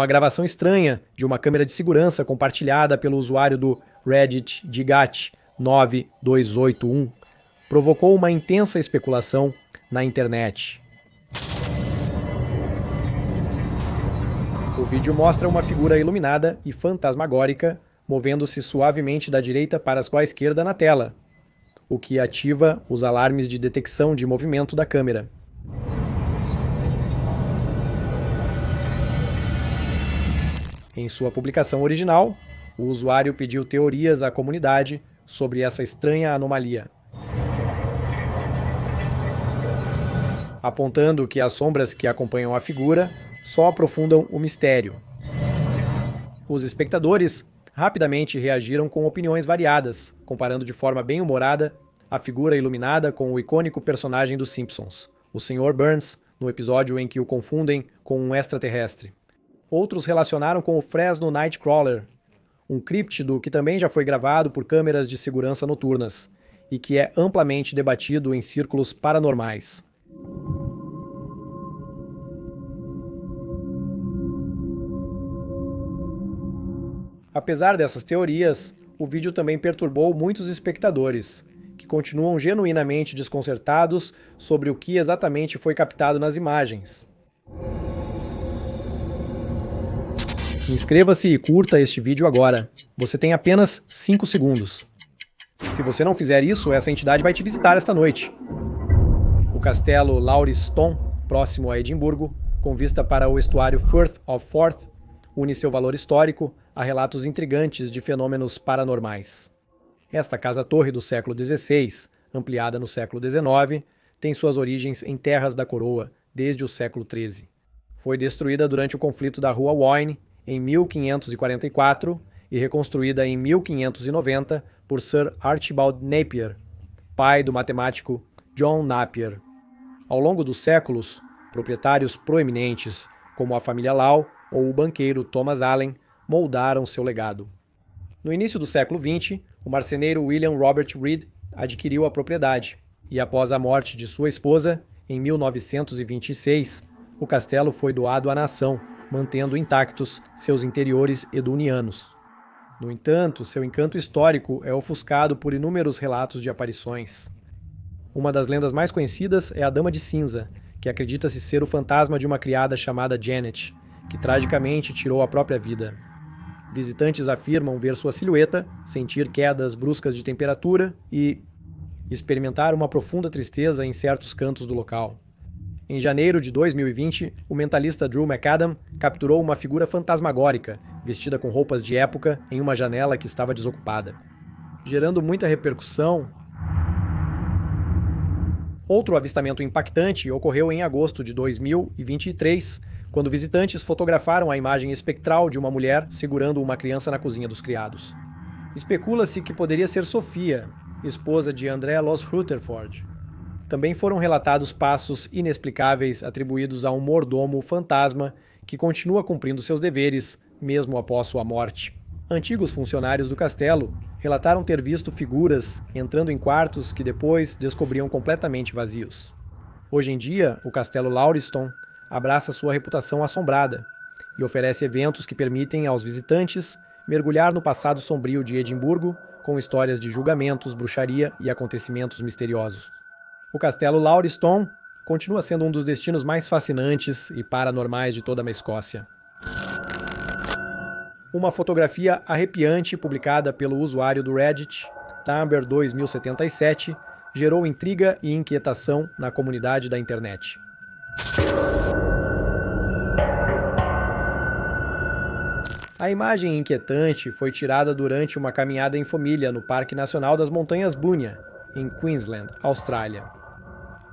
Uma gravação estranha de uma câmera de segurança compartilhada pelo usuário do Reddit Digat9281 provocou uma intensa especulação na internet. O vídeo mostra uma figura iluminada e fantasmagórica movendo-se suavemente da direita para a esquerda na tela, o que ativa os alarmes de detecção de movimento da câmera. Em sua publicação original, o usuário pediu teorias à comunidade sobre essa estranha anomalia, apontando que as sombras que acompanham a figura só aprofundam o mistério. Os espectadores rapidamente reagiram com opiniões variadas, comparando de forma bem humorada a figura iluminada com o icônico personagem dos Simpsons, o Sr. Burns, no episódio em que o confundem com um extraterrestre. Outros relacionaram com o Fresno Nightcrawler, um críptido que também já foi gravado por câmeras de segurança noturnas e que é amplamente debatido em círculos paranormais. Apesar dessas teorias, o vídeo também perturbou muitos espectadores, que continuam genuinamente desconcertados sobre o que exatamente foi captado nas imagens. Inscreva-se e curta este vídeo agora. Você tem apenas 5 segundos. Se você não fizer isso, essa entidade vai te visitar esta noite. O castelo Lauriston, próximo a Edimburgo, com vista para o estuário Firth of Forth, une seu valor histórico a relatos intrigantes de fenômenos paranormais. Esta casa-torre do século XVI, ampliada no século XIX, tem suas origens em terras da coroa, desde o século XIII. Foi destruída durante o conflito da Rua Wine, em 1544, e reconstruída em 1590 por Sir Archibald Napier, pai do matemático John Napier. Ao longo dos séculos, proprietários proeminentes, como a família Lau ou o banqueiro Thomas Allen, moldaram seu legado. No início do século XX, o marceneiro William Robert Reed adquiriu a propriedade, e após a morte de sua esposa, em 1926, o castelo foi doado à nação, mantendo intactos seus interiores edunianos. No entanto, seu encanto histórico é ofuscado por inúmeros relatos de aparições. Uma das lendas mais conhecidas é a Dama de Cinza, que acredita-se ser o fantasma de uma criada chamada Janet, que tragicamente tirou a própria vida. Visitantes afirmam ver sua silhueta, sentir quedas bruscas de temperatura e experimentar uma profunda tristeza em certos cantos do local. Em janeiro de 2020, o mentalista Drew McAdam capturou uma figura fantasmagórica, vestida com roupas de época, em uma janela que estava desocupada, gerando muita repercussão. Outro avistamento impactante ocorreu em agosto de 2023, quando visitantes fotografaram a imagem espectral de uma mulher segurando uma criança na cozinha dos criados. Especula-se que poderia ser Sofia, esposa de André Los Rutherford. Também foram relatados passos inexplicáveis atribuídos a um mordomo fantasma que continua cumprindo seus deveres, mesmo após sua morte. Antigos funcionários do castelo relataram ter visto figuras entrando em quartos que depois descobriam completamente vazios. Hoje em dia, o castelo Lauriston abraça sua reputação assombrada e oferece eventos que permitem aos visitantes mergulhar no passado sombrio de Edimburgo com histórias de julgamentos, bruxaria e acontecimentos misteriosos. O castelo Lauriston continua sendo um dos destinos mais fascinantes e paranormais de toda a Escócia. Uma fotografia arrepiante publicada pelo usuário do Reddit, Number2077, gerou intriga e inquietação na comunidade da internet. A imagem inquietante foi tirada durante uma caminhada em família no Parque Nacional das Montanhas Bunya, em Queensland, Austrália.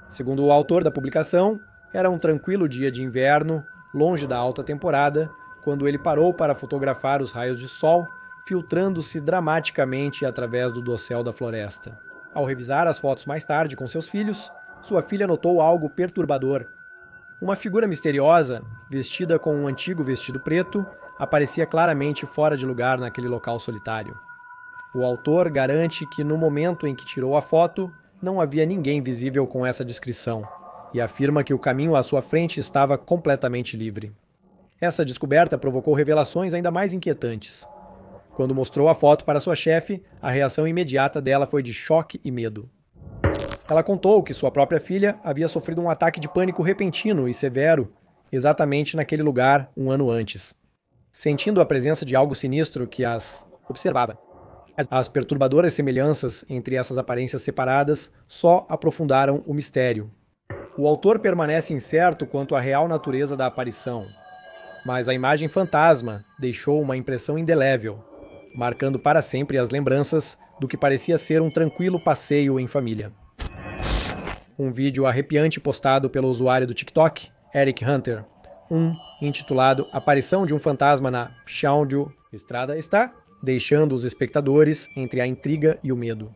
Segundo o autor da publicação, era um tranquilo dia de inverno, longe da alta temporada, quando ele parou para fotografar os raios de sol, filtrando-se dramaticamente através do dossel da floresta. Ao revisar as fotos mais tarde com seus filhos, sua filha notou algo perturbador. Uma figura misteriosa, vestida com um antigo vestido preto, aparecia claramente fora de lugar naquele local solitário. O autor garante que no momento em que tirou a foto, não havia ninguém visível com essa descrição, e afirma que o caminho à sua frente estava completamente livre. Essa descoberta provocou revelações ainda mais inquietantes. Quando mostrou a foto para sua chefe, a reação imediata dela foi de choque e medo. Ela contou que sua própria filha havia sofrido um ataque de pânico repentino e severo exatamente naquele lugar um ano antes, sentindo a presença de algo sinistro que as observava. As perturbadoras semelhanças entre essas aparências separadas só aprofundaram o mistério. O autor permanece incerto quanto à real natureza da aparição, mas a imagem fantasma deixou uma impressão indelével, marcando para sempre as lembranças do que parecia ser um tranquilo passeio em família. Um vídeo arrepiante postado pelo usuário do TikTok, Eric Hunter, intitulado Aparição de um Fantasma na Cheonju Estrada, está deixando os espectadores entre a intriga e o medo.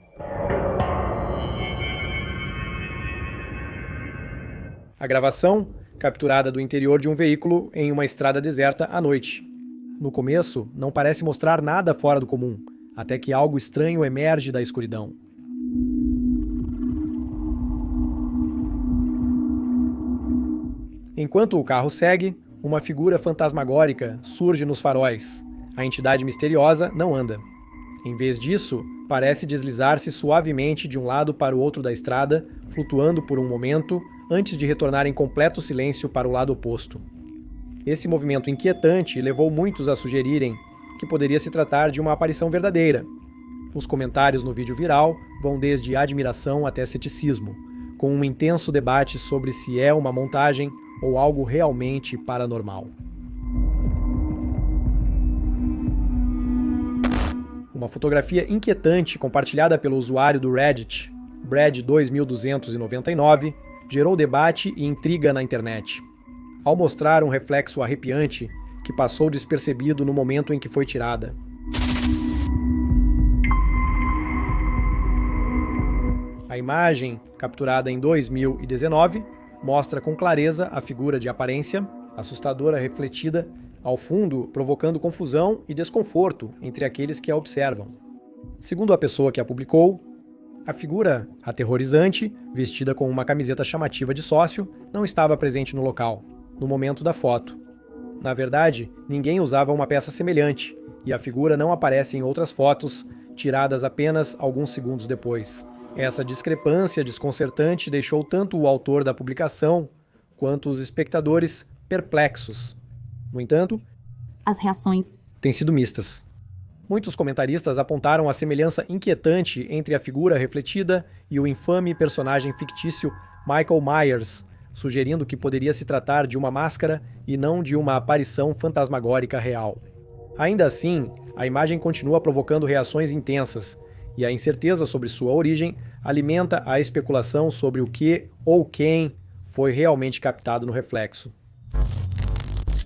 A gravação, capturada do interior de um veículo em uma estrada deserta à noite. No começo, não parece mostrar nada fora do comum, até que algo estranho emerge da escuridão. Enquanto o carro segue, uma figura fantasmagórica surge nos faróis. A entidade misteriosa não anda. Em vez disso, parece deslizar-se suavemente de um lado para o outro da estrada, flutuando por um momento, antes de retornar em completo silêncio para o lado oposto. Esse movimento inquietante levou muitos a sugerirem que poderia se tratar de uma aparição verdadeira. Os comentários no vídeo viral vão desde admiração até ceticismo, com um intenso debate sobre se é uma montagem ou algo realmente paranormal. Uma fotografia inquietante compartilhada pelo usuário do Reddit, Brad2299, gerou debate e intriga na internet, ao mostrar um reflexo arrepiante que passou despercebido no momento em que foi tirada. A imagem, capturada em 2019, mostra com clareza a figura de aparência assustadora refletida ao fundo, provocando confusão e desconforto entre aqueles que a observam. Segundo a pessoa que a publicou, a figura aterrorizante, vestida com uma camiseta chamativa de sócio, não estava presente no local, no momento da foto. Na verdade, ninguém usava uma peça semelhante, e a figura não aparece em outras fotos, tiradas apenas alguns segundos depois. Essa discrepância desconcertante deixou tanto o autor da publicação quanto os espectadores perplexos. No entanto, as reações têm sido mistas. Muitos comentaristas apontaram a semelhança inquietante entre a figura refletida e o infame personagem fictício Michael Myers, sugerindo que poderia se tratar de uma máscara e não de uma aparição fantasmagórica real. Ainda assim, a imagem continua provocando reações intensas, e a incerteza sobre sua origem alimenta a especulação sobre o que ou quem foi realmente captado no reflexo.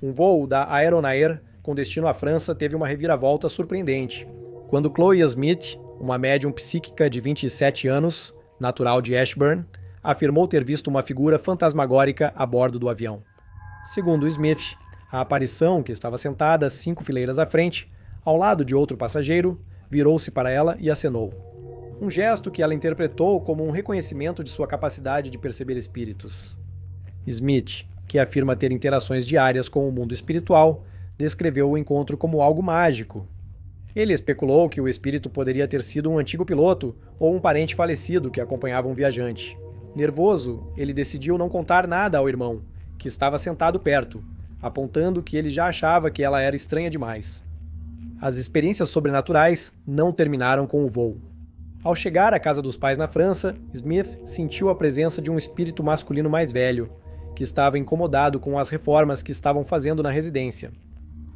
Um voo da Aeronair com destino à França teve uma reviravolta surpreendente, quando Chloe Smith, uma médium psíquica de 27 anos, natural de Ashburn, afirmou ter visto uma figura fantasmagórica a bordo do avião. Segundo Smith, a aparição, que estava sentada 5 fileiras à frente, ao lado de outro passageiro, virou-se para ela e acenou. Um gesto que ela interpretou como um reconhecimento de sua capacidade de perceber espíritos. Smith, que afirma ter interações diárias com o mundo espiritual, descreveu o encontro como algo mágico. Ele especulou que o espírito poderia ter sido um antigo piloto ou um parente falecido que acompanhava um viajante. Nervoso, ele decidiu não contar nada ao irmão, que estava sentado perto, apontando que ele já achava que ela era estranha demais. As experiências sobrenaturais não terminaram com o voo. Ao chegar à casa dos pais na França, Smith sentiu a presença de um espírito masculino mais velho, que estava incomodado com as reformas que estavam fazendo na residência.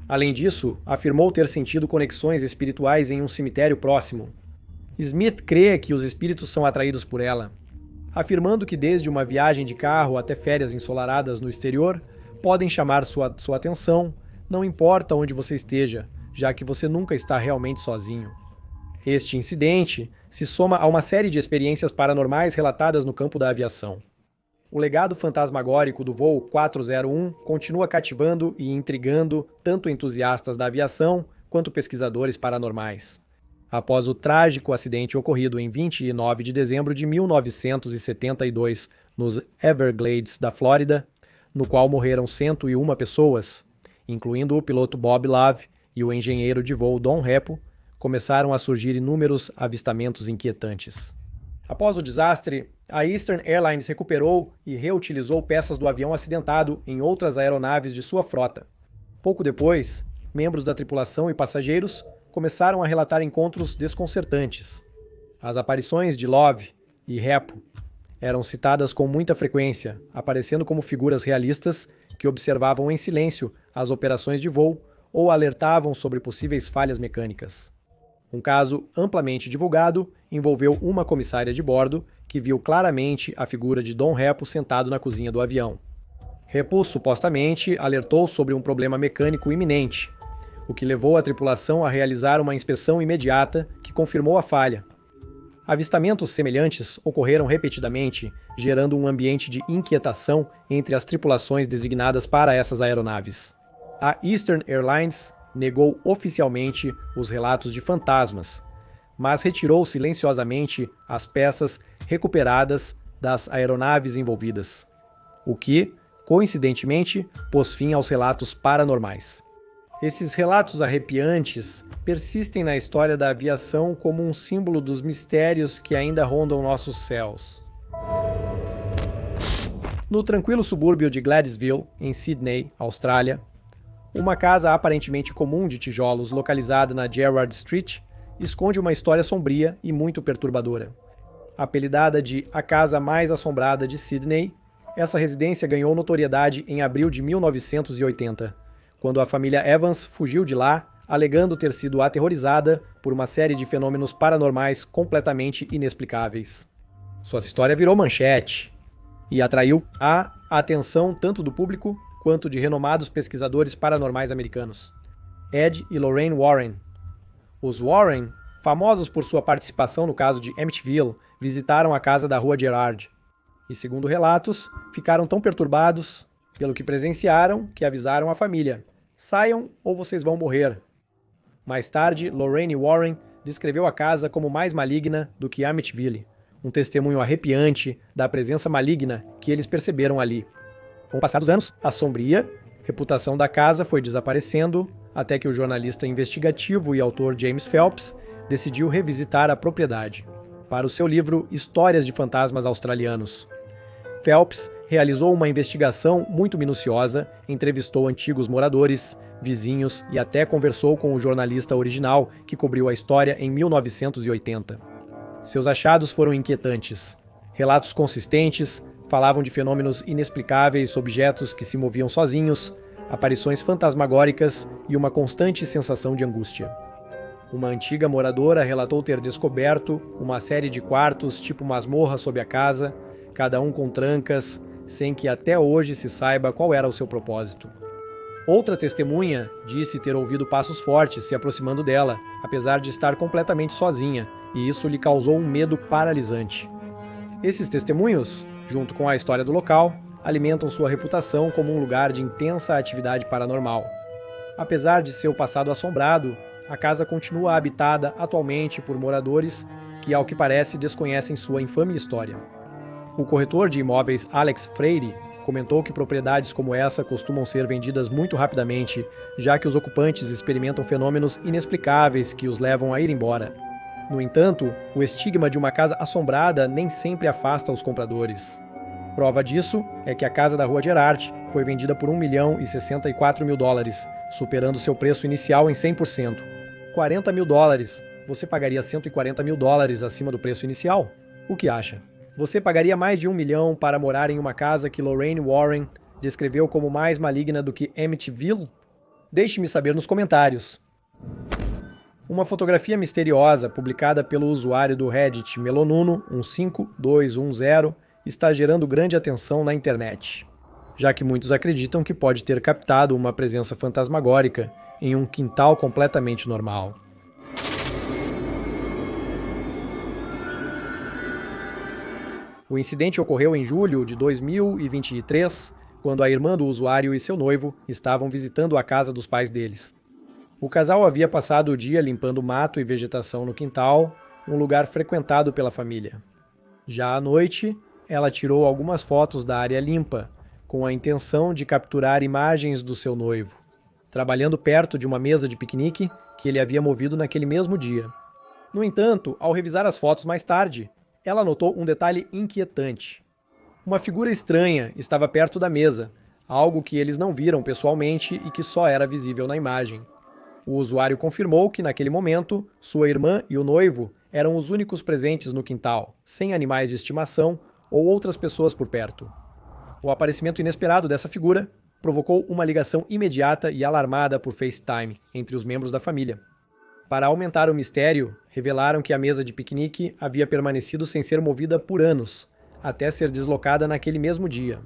Além disso, afirmou ter sentido conexões espirituais em um cemitério próximo. Smith crê que os espíritos são atraídos por ela, afirmando que desde uma viagem de carro até férias ensolaradas no exterior, podem chamar sua atenção, não importa onde você esteja, já que você nunca está realmente sozinho. Este incidente se soma a uma série de experiências paranormais relatadas no campo da aviação. O legado fantasmagórico do voo 401 continua cativando e intrigando tanto entusiastas da aviação quanto pesquisadores paranormais. Após o trágico acidente ocorrido em 29 de dezembro de 1972 nos Everglades da Flórida, no qual morreram 101 pessoas, incluindo o piloto Bob Love e o engenheiro de voo Don Repo, começaram a surgir inúmeros avistamentos inquietantes. Após o desastre, a Eastern Airlines recuperou e reutilizou peças do avião acidentado em outras aeronaves de sua frota. Pouco depois, membros da tripulação e passageiros começaram a relatar encontros desconcertantes. As aparições de Love e Repo eram citadas com muita frequência, aparecendo como figuras realistas que observavam em silêncio as operações de voo ou alertavam sobre possíveis falhas mecânicas. Um caso amplamente divulgado envolveu uma comissária de bordo que viu claramente a figura de Don Repo sentado na cozinha do avião. Repo supostamente alertou sobre um problema mecânico iminente, o que levou a tripulação a realizar uma inspeção imediata que confirmou a falha. Avistamentos semelhantes ocorreram repetidamente, gerando um ambiente de inquietação entre as tripulações designadas para essas aeronaves. A Eastern Airlines negou oficialmente os relatos de fantasmas, mas retirou silenciosamente as peças recuperadas das aeronaves envolvidas, o que, coincidentemente, pôs fim aos relatos paranormais. Esses relatos arrepiantes persistem na história da aviação como um símbolo dos mistérios que ainda rondam nossos céus. No tranquilo subúrbio de Gladysville, em Sydney, Austrália, uma casa aparentemente comum de tijolos localizada na Gerrard Street esconde uma história sombria e muito perturbadora. Apelidada de a casa mais assombrada de Sydney, essa residência ganhou notoriedade em abril de 1980, quando a família Evans fugiu de lá, alegando ter sido aterrorizada por uma série de fenômenos paranormais completamente inexplicáveis. Sua história virou manchete e atraiu a atenção tanto do público quanto de renomados pesquisadores paranormais americanos, Ed e Lorraine Warren. Os Warren, famosos por sua participação no caso de Amityville, visitaram a casa da Rua Gerrard e, segundo relatos, ficaram tão perturbados pelo que presenciaram que avisaram a família: saiam ou vocês vão morrer. Mais tarde, Lorraine Warren descreveu a casa como mais maligna do que Amityville, um testemunho arrepiante da presença maligna que eles perceberam ali. Com o passar dos anos, a sombria reputação da casa foi desaparecendo até que o jornalista investigativo e autor James Phelps decidiu revisitar a propriedade para o seu livro Histórias de Fantasmas Australianos. Phelps realizou uma investigação muito minuciosa, entrevistou antigos moradores, vizinhos e até conversou com o jornalista original que cobriu a história em 1980. Seus achados foram inquietantes. Relatos consistentes falavam de fenômenos inexplicáveis, objetos que se moviam sozinhos, aparições fantasmagóricas e uma constante sensação de angústia. Uma antiga moradora relatou ter descoberto uma série de quartos tipo masmorra sob a casa, cada um com trancas, sem que até hoje se saiba qual era o seu propósito. Outra testemunha disse ter ouvido passos fortes se aproximando dela, apesar de estar completamente sozinha, e isso lhe causou um medo paralisante. Esses testemunhos, junto com a história do local, alimentam sua reputação como um lugar de intensa atividade paranormal. Apesar de seu passado assombrado, a casa continua habitada atualmente por moradores que, ao que parece, desconhecem sua infame história. O corretor de imóveis Alex Freire comentou que propriedades como essa costumam ser vendidas muito rapidamente, já que os ocupantes experimentam fenômenos inexplicáveis que os levam a ir embora. No entanto, o estigma de uma casa assombrada nem sempre afasta os compradores. Prova disso é que a casa da Rua Gerrard foi vendida por $1.064.000, superando seu preço inicial em 100%. $40.000. Você pagaria $140.000 acima do preço inicial? O que acha? Você pagaria mais de $1 milhão para morar em uma casa que Lorraine Warren descreveu como mais maligna do que Amityville? Deixe-me saber nos comentários. Uma fotografia misteriosa publicada pelo usuário do Reddit Melonuno15210 está gerando grande atenção na internet, já que muitos acreditam que pode ter captado uma presença fantasmagórica em um quintal completamente normal. O incidente ocorreu em julho de 2023, quando a irmã do usuário e seu noivo estavam visitando a casa dos pais deles. O casal havia passado o dia limpando mato e vegetação no quintal, um lugar frequentado pela família. Já à noite, ela tirou algumas fotos da área limpa, com a intenção de capturar imagens do seu noivo. trabalhando perto de uma mesa de piquenique que ele havia movido naquele mesmo dia. No entanto, ao revisar as fotos mais tarde, ela notou um detalhe inquietante. Uma figura estranha estava perto da mesa, algo que eles não viram pessoalmente e que só era visível na imagem. O usuário confirmou que, naquele momento, sua irmã e o noivo eram os únicos presentes no quintal, sem animais de estimação ou outras pessoas por perto. O aparecimento inesperado dessa figura provocou uma ligação imediata e alarmada por FaceTime entre os membros da família. Para aumentar o mistério, revelaram que a mesa de piquenique havia permanecido sem ser movida por anos, até ser deslocada naquele mesmo dia.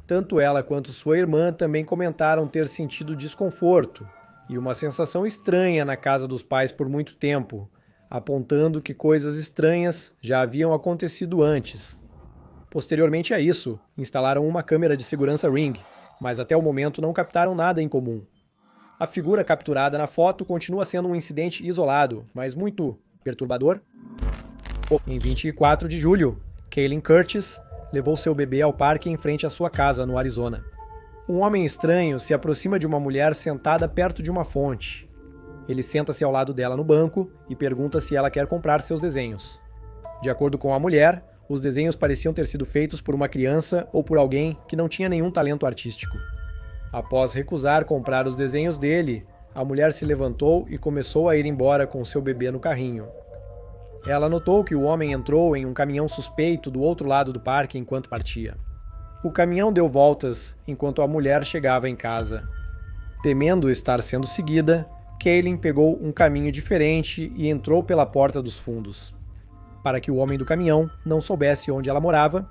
Tanto ela quanto sua irmã também comentaram ter sentido desconforto e uma sensação estranha na casa dos pais por muito tempo, apontando que coisas estranhas já haviam acontecido antes. Posteriormente a isso, instalaram uma câmera de segurança Ring, mas até o momento não captaram nada em comum. A figura capturada na foto continua sendo um incidente isolado, mas muito perturbador. Em 24 de julho, Kaylin Curtis levou seu bebê ao parque em frente à sua casa, no Arizona. Um homem estranho se aproxima de uma mulher sentada perto de uma fonte. Ele senta-se ao lado dela no banco e pergunta se ela quer comprar seus desenhos. De acordo com a mulher, os desenhos pareciam ter sido feitos por uma criança ou por alguém que não tinha nenhum talento artístico. Após recusar comprar os desenhos dele, a mulher se levantou e começou a ir embora com seu bebê no carrinho. Ela notou que o homem entrou em um caminhão suspeito do outro lado do parque enquanto partia. O caminhão deu voltas enquanto a mulher chegava em casa. Temendo estar sendo seguida, Kaylin pegou um caminho diferente e entrou pela porta dos fundos. Para que o homem do caminhão não soubesse onde ela morava,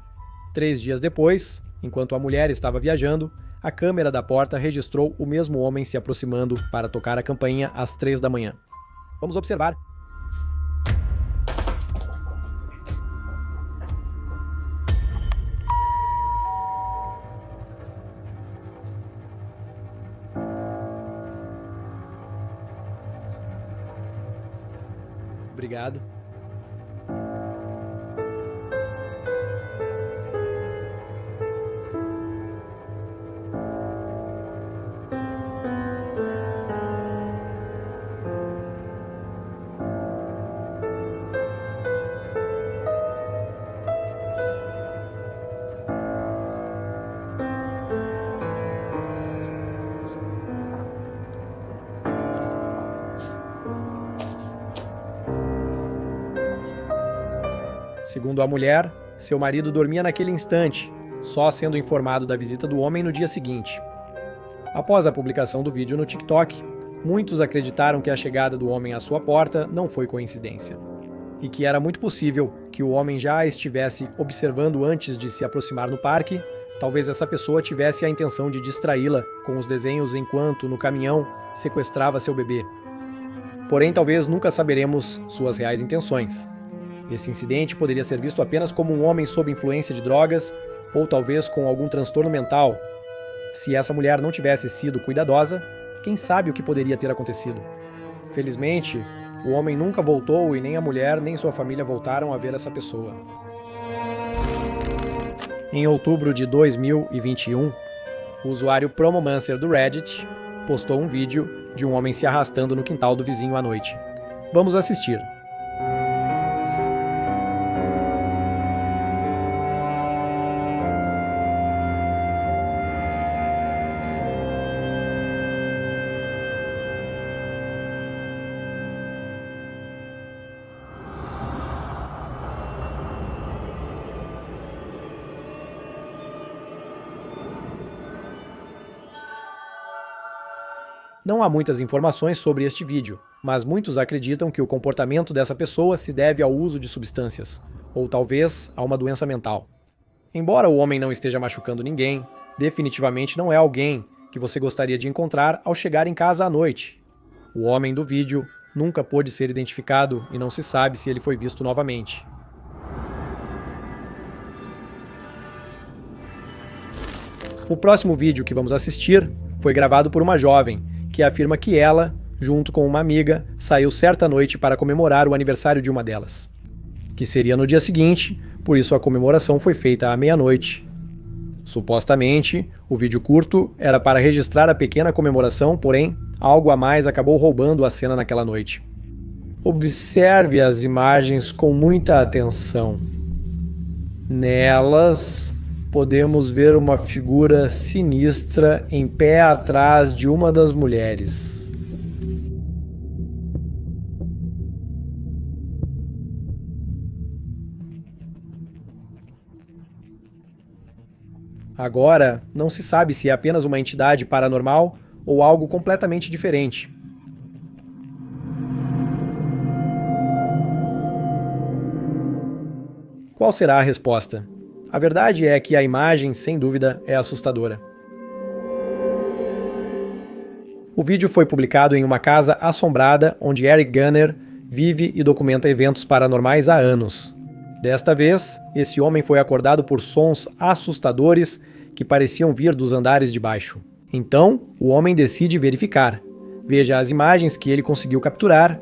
3 dias depois, enquanto a mulher estava viajando, a câmera da porta registrou o mesmo homem se aproximando para tocar a campainha às 3 da manhã. Vamos observar. Obrigado. Segundo a mulher, seu marido dormia naquele instante, só sendo informado da visita do homem no dia seguinte. Após a publicação do vídeo no TikTok, muitos acreditaram que a chegada do homem à sua porta não foi coincidência, e que era muito possível que o homem já a estivesse observando antes de se aproximar no parque. Talvez essa pessoa tivesse a intenção de distraí-la com os desenhos enquanto, no caminhão, sequestrava seu bebê. Porém, talvez nunca saberemos suas reais intenções. Esse incidente poderia ser visto apenas como um homem sob influência de drogas ou talvez com algum transtorno mental. Se essa mulher não tivesse sido cuidadosa, quem sabe o que poderia ter acontecido? Felizmente, o homem nunca voltou e nem a mulher nem sua família voltaram a ver essa pessoa. Em outubro de 2021, o usuário Promomancer do Reddit postou um vídeo de um homem se arrastando no quintal do vizinho à noite. Vamos assistir. Não há muitas informações sobre este vídeo, mas muitos acreditam que o comportamento dessa pessoa se deve ao uso de substâncias, ou talvez a uma doença mental. Embora o homem não esteja machucando ninguém, definitivamente não é alguém que você gostaria de encontrar ao chegar em casa à noite. O homem do vídeo nunca pôde ser identificado e não se sabe se ele foi visto novamente. O próximo vídeo que vamos assistir foi gravado por uma jovem que afirma que ela, junto com uma amiga, saiu certa noite para comemorar o aniversário de uma delas, que seria no dia seguinte, por isso a comemoração foi feita à meia-noite. Supostamente, o vídeo curto era para registrar a pequena comemoração, porém, algo a mais acabou roubando a cena naquela noite. Observe as imagens com muita atenção. Nelas, podemos ver uma figura sinistra em pé atrás de uma das mulheres. Agora, não se sabe se é apenas uma entidade paranormal ou algo completamente diferente. Qual será a resposta? A verdade é que a imagem, sem dúvida, é assustadora. O vídeo foi publicado em uma casa assombrada onde Eric Garner vive e documenta eventos paranormais há anos. Desta vez, esse homem foi acordado por sons assustadores que pareciam vir dos andares de baixo. Então, o homem decide verificar. Veja as imagens que ele conseguiu capturar.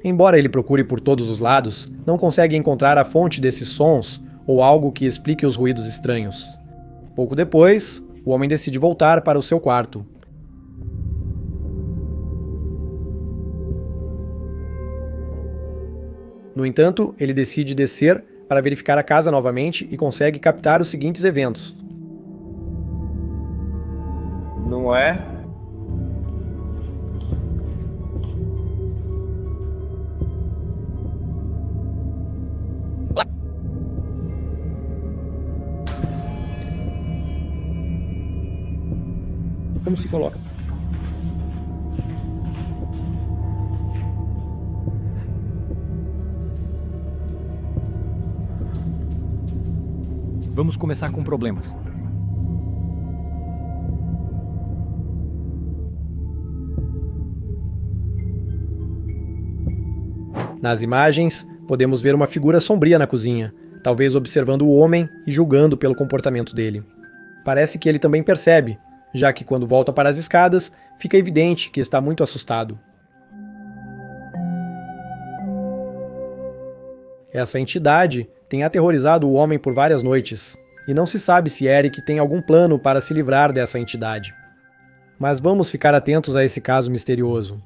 Embora ele procure por todos os lados, não consegue encontrar a fonte desses sons ou algo que explique os ruídos estranhos. Pouco depois, o homem decide voltar para o seu quarto. No entanto, ele decide descer para verificar a casa novamente e consegue captar os seguintes eventos. Não é? Como se coloca? Vamos começar com problemas. Nas imagens, podemos ver uma figura sombria na cozinha, talvez observando o homem e julgando pelo comportamento dele. Parece que ele também percebe, já que quando volta para as escadas, fica evidente que está muito assustado. Essa entidade tem aterrorizado o homem por várias noites, e não se sabe se Eric tem algum plano para se livrar dessa entidade. Mas vamos ficar atentos a esse caso misterioso.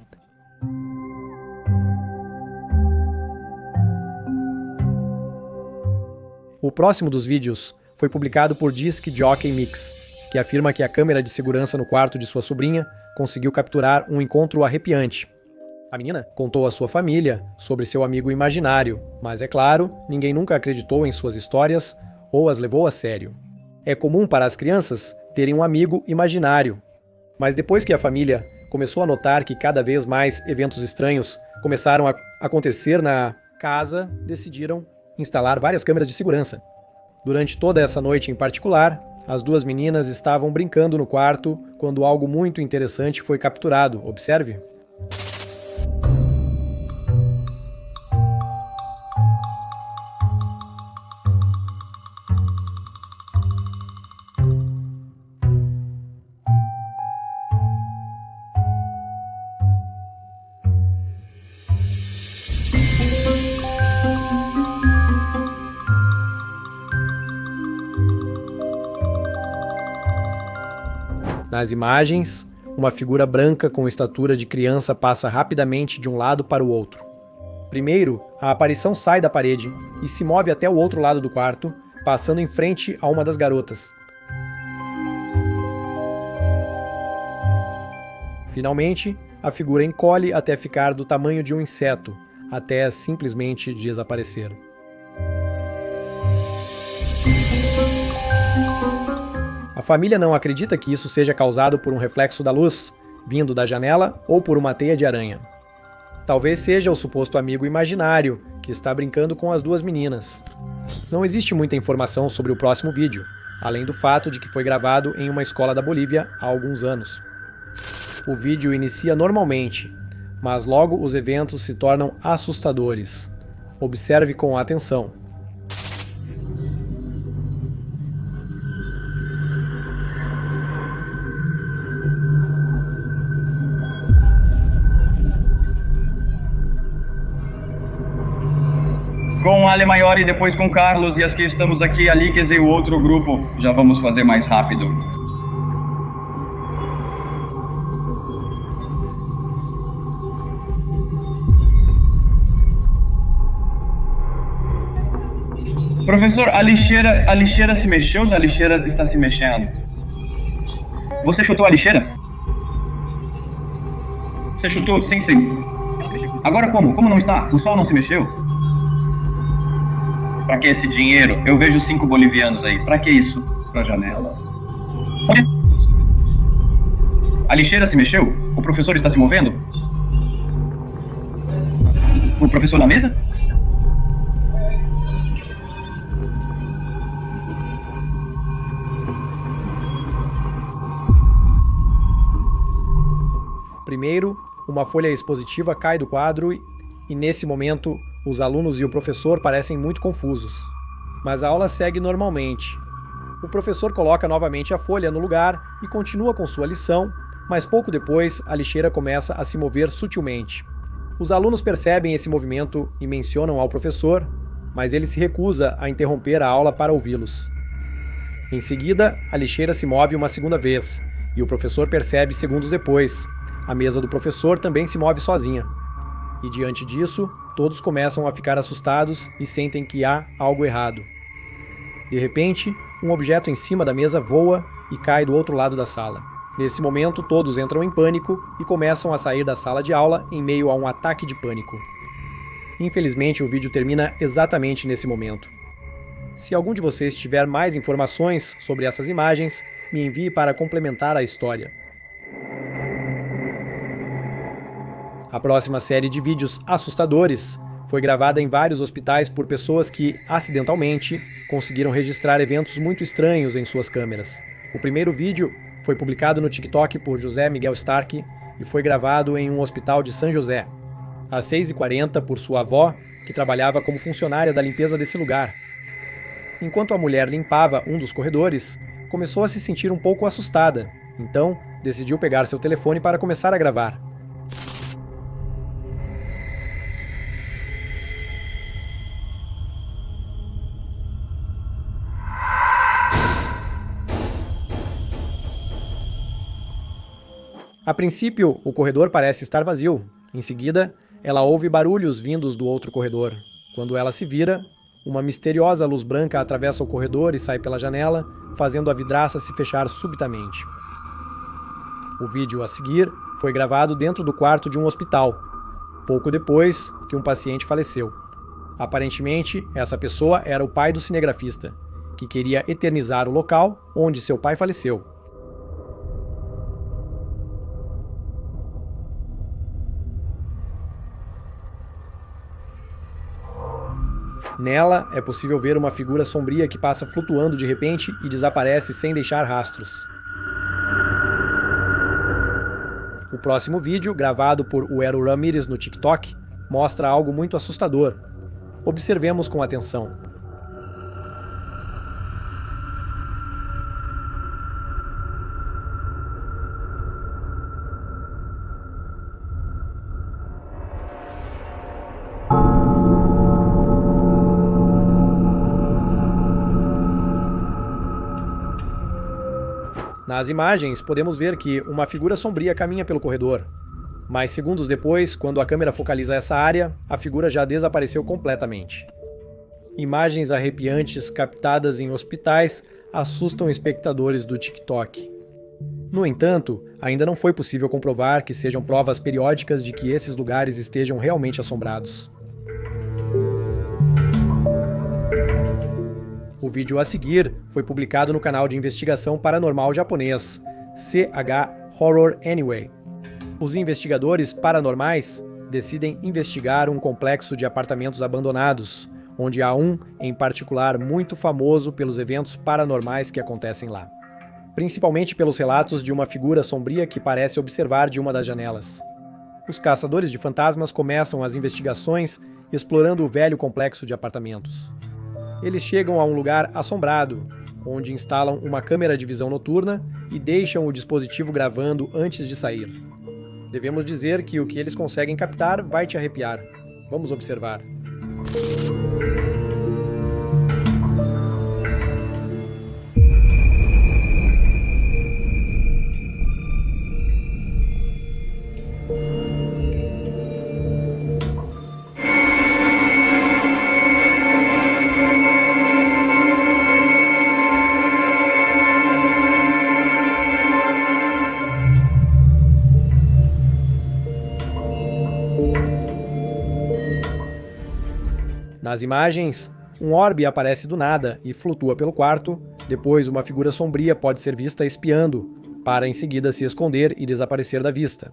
O próximo dos vídeos foi publicado por Disc Jockey Mix, que afirma que a câmera de segurança no quarto de sua sobrinha conseguiu capturar um encontro arrepiante. A menina contou à sua família sobre seu amigo imaginário, mas é claro, ninguém nunca acreditou em suas histórias ou as levou a sério. É comum para as crianças terem um amigo imaginário, mas depois que a família começou a notar que cada vez mais eventos estranhos começaram a acontecer na casa, decidiram instalar várias câmeras de segurança. Durante toda essa noite em particular, as duas meninas estavam brincando no quarto quando algo muito interessante foi capturado. Observe. Nas imagens, uma figura branca com estatura de criança passa rapidamente de um lado para o outro. Primeiro, a aparição sai da parede e se move até o outro lado do quarto, passando em frente a uma das garotas. Finalmente, a figura encolhe até ficar do tamanho de um inseto, até simplesmente desaparecer. A família não acredita que isso seja causado por um reflexo da luz, vindo da janela ou por uma teia de aranha. Talvez seja o suposto amigo imaginário que está brincando com as duas meninas. Não existe muita informação sobre o próximo vídeo, além do fato de que foi gravado em uma escola da Bolívia há alguns anos. O vídeo inicia normalmente, mas logo os eventos se tornam assustadores. Observe com atenção. Com Ale Maior e depois com Carlos, e as que estamos aqui, Alíquez e o outro grupo. Já vamos fazer mais rápido. Professor, a lixeira se mexeu ou a lixeira está se mexendo? Você chutou a lixeira? Você chutou? Sim, sim. Agora como? Como não está? O sol não se mexeu? Pra que esse dinheiro? Eu vejo 5 bolivianos aí. Pra que isso? Pra janela. Onde? A lixeira se mexeu? O professor está se movendo? O professor na mesa? Primeiro, uma folha expositiva cai do quadro e nesse momento, os alunos e o professor parecem muito confusos. Mas a aula segue normalmente. O professor coloca novamente a folha no lugar e continua com sua lição, mas pouco depois a lixeira começa a se mover sutilmente. Os alunos percebem esse movimento e mencionam ao professor, mas ele se recusa a interromper a aula para ouvi-los. Em seguida, a lixeira se move uma segunda vez, e o professor percebe segundos depois. A mesa do professor também se move sozinha. E diante disso, todos começam a ficar assustados e sentem que há algo errado. De repente, um objeto em cima da mesa voa e cai do outro lado da sala. Nesse momento, todos entram em pânico e começam a sair da sala de aula em meio a um ataque de pânico. Infelizmente, o vídeo termina exatamente nesse momento. Se algum de vocês tiver mais informações sobre essas imagens, me envie para complementar a história. A próxima série de vídeos assustadores foi gravada em vários hospitais por pessoas que, acidentalmente, conseguiram registrar eventos muito estranhos em suas câmeras. O primeiro vídeo foi publicado no TikTok por José Miguel Stark e foi gravado em um hospital de São José, às 6h40 por sua avó, que trabalhava como funcionária da limpeza desse lugar. Enquanto a mulher limpava um dos corredores, começou a se sentir um pouco assustada, então decidiu pegar seu telefone para começar a gravar. A princípio, o corredor parece estar vazio. Em seguida, ela ouve barulhos vindos do outro corredor. Quando ela se vira, uma misteriosa luz branca atravessa o corredor e sai pela janela, fazendo a vidraça se fechar subitamente. O vídeo a seguir foi gravado dentro do quarto de um hospital, pouco depois que um paciente faleceu. Aparentemente, essa pessoa era o pai do cinegrafista, que queria eternizar o local onde seu pai faleceu. Nela, é possível ver uma figura sombria que passa flutuando de repente e desaparece sem deixar rastros. O próximo vídeo, gravado por Uero Ramírez no TikTok, mostra algo muito assustador. Observemos com atenção. Nas imagens, podemos ver que uma figura sombria caminha pelo corredor. Mas segundos depois, quando a câmera focaliza essa área, a figura já desapareceu completamente. Imagens arrepiantes captadas em hospitais assustam espectadores do TikTok. No entanto, ainda não foi possível comprovar que sejam provas periódicas de que esses lugares estejam realmente assombrados. O vídeo a seguir foi publicado no canal de investigação paranormal japonês, CH Horror Anyway. Os investigadores paranormais decidem investigar um complexo de apartamentos abandonados, onde há um, em particular, muito famoso pelos eventos paranormais que acontecem lá. Principalmente pelos relatos de uma figura sombria que parece observar de uma das janelas. Os caçadores de fantasmas começam as investigações explorando o velho complexo de apartamentos. Eles chegam a um lugar assombrado, onde instalam uma câmera de visão noturna e deixam o dispositivo gravando antes de sair. Devemos dizer que o que eles conseguem captar vai te arrepiar. Vamos observar. Nas imagens, um orbe aparece do nada e flutua pelo quarto, depois uma figura sombria pode ser vista espiando, para em seguida se esconder e desaparecer da vista.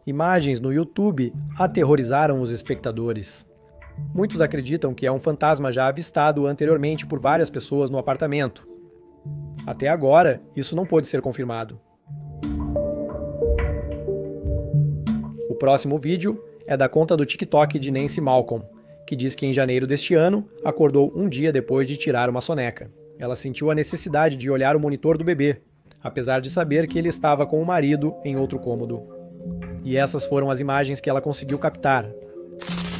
Imagens no YouTube aterrorizaram os espectadores. Muitos acreditam que é um fantasma já avistado anteriormente por várias pessoas no apartamento. Até agora, isso não pôde ser confirmado. O próximo vídeo é da conta do TikTok de Nancy Malcolm, que diz que em janeiro deste ano, acordou um dia depois de tirar uma soneca. Ela sentiu a necessidade de olhar o monitor do bebê, apesar de saber que ele estava com o marido em outro cômodo. E essas foram as imagens que ela conseguiu captar.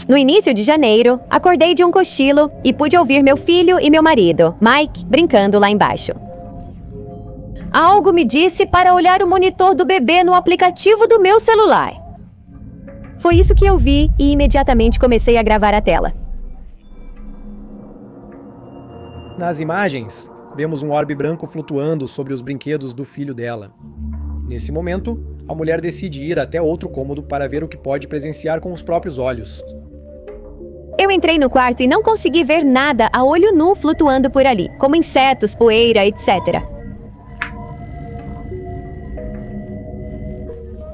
No início de janeiro, acordei de um cochilo e pude ouvir meu filho e meu marido, Mike, brincando lá embaixo. Algo me disse para olhar o monitor do bebê no aplicativo do meu celular. Foi isso que eu vi e imediatamente comecei a gravar a tela. Nas imagens, vemos um orbe branco flutuando sobre os brinquedos do filho dela. Nesse momento, a mulher decide ir até outro cômodo para ver o que pode presenciar com os próprios olhos. Eu entrei no quarto e não consegui ver nada a olho nu flutuando por ali, como insetos, poeira, etc.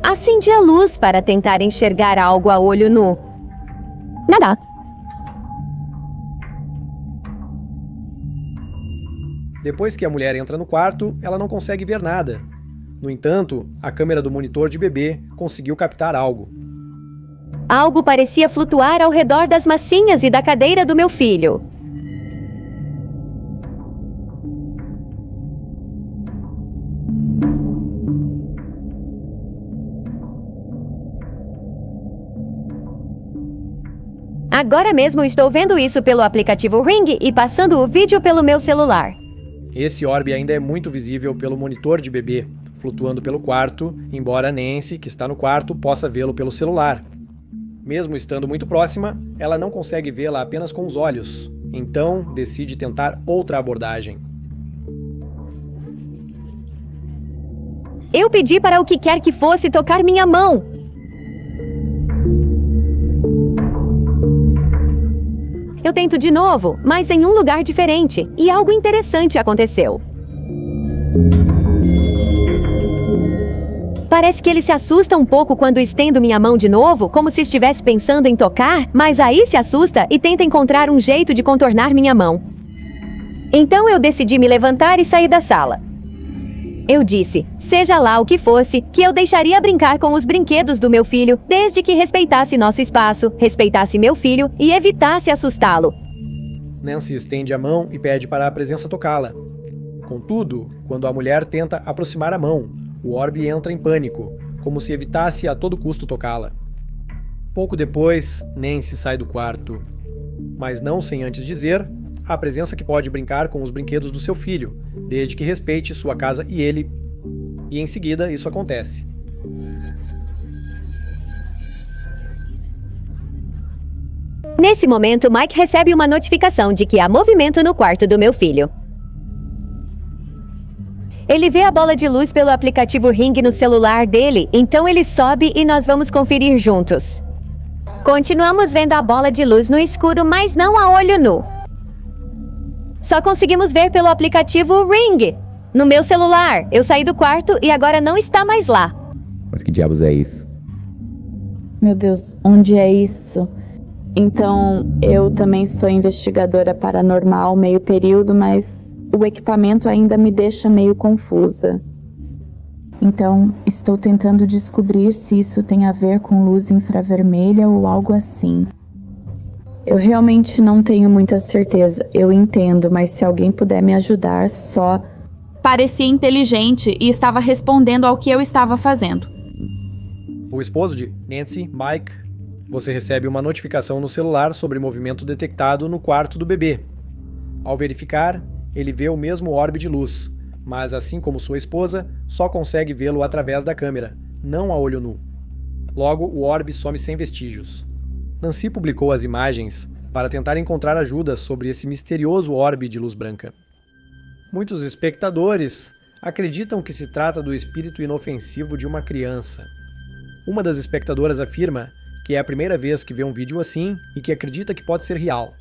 Acendi a luz para tentar enxergar algo a olho nu. Nada. Depois que a mulher entra no quarto, ela não consegue ver nada. No entanto, a câmera do monitor de bebê conseguiu captar algo. Algo parecia flutuar ao redor das massinhas e da cadeira do meu filho. Agora mesmo estou vendo isso pelo aplicativo Ring e passando o vídeo pelo meu celular. Esse orbe ainda é muito visível pelo monitor de bebê, flutuando pelo quarto, embora Nancy, que está no quarto, possa vê-lo pelo celular. Mesmo estando muito próxima, ela não consegue vê-la apenas com os olhos, então decide tentar outra abordagem. Eu pedi para o que quer que fosse tocar minha mão. Eu tento de novo, mas em um lugar diferente, e algo interessante aconteceu. Parece que ele se assusta um pouco quando estendo minha mão de novo, como se estivesse pensando em tocar, mas aí se assusta e tenta encontrar um jeito de contornar minha mão. Então eu decidi me levantar e sair da sala. Eu disse, seja lá o que fosse, que eu deixaria brincar com os brinquedos do meu filho, desde que respeitasse nosso espaço, respeitasse meu filho e evitasse assustá-lo. Nancy estende a mão e pede para a presença tocá-la. Contudo, quando a mulher tenta aproximar a mão, o orbe entra em pânico, como se evitasse a todo custo tocá-la. Pouco depois, Nancy sai do quarto, mas não sem antes dizer a presença que pode brincar com os brinquedos do seu filho, desde que respeite sua casa e ele. E em seguida, isso acontece. Nesse momento, Mike recebe uma notificação de que há movimento no quarto do meu filho. Ele vê a bola de luz pelo aplicativo Ring no celular dele, então ele sobe e nós vamos conferir juntos. Continuamos vendo a bola de luz no escuro, mas não a olho nu. Só conseguimos ver pelo aplicativo Ring. No meu celular. Eu saí do quarto e agora não está mais lá. Mas que diabos é isso? Meu Deus, onde é isso? Então, eu também sou investigadora paranormal, meio período, mas o equipamento ainda me deixa meio confusa. Então, estou tentando descobrir se isso tem a ver com luz infravermelha ou algo assim. Eu realmente não tenho muita certeza, eu entendo, mas se alguém puder me ajudar, só... Parecia inteligente e estava respondendo ao que eu estava fazendo. O esposo de Nancy, Mike, você recebe uma notificação no celular sobre movimento detectado no quarto do bebê. Ao verificar, ele vê o mesmo orbe de luz, mas assim como sua esposa, só consegue vê-lo através da câmera, não a olho nu. Logo, o orbe some sem vestígios. Nancy publicou as imagens para tentar encontrar ajuda sobre esse misterioso orbe de luz branca. Muitos espectadores acreditam que se trata do espírito inofensivo de uma criança. Uma das espectadoras afirma que é a primeira vez que vê um vídeo assim e que acredita que pode ser real.